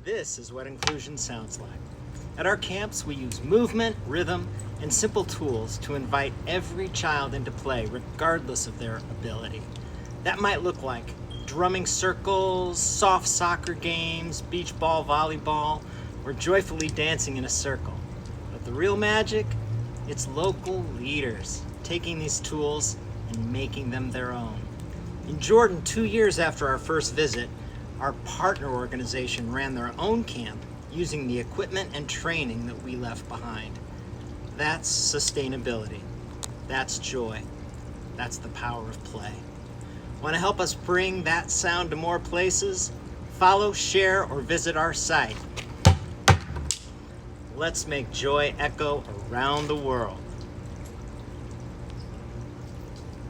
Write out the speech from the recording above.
This is what inclusion sounds like. At our camps, we use movement, rhythm, and simple tools to invite every child into play, regardless of their ability. That might look like drumming circles, soft soccer games, beach ball volleyball, or joyfully dancing in a circle. But the real magic, it's local leaders taking these tools and making them their own. In Jordan, 2 years after our first visit, our partner organization ran their own camp using the equipment and training that we left behind. That's sustainability. That's joy. That's the power of play. Want to help us bring that sound to more places? Follow, share, or visit our site. Let's make joy echo around the world.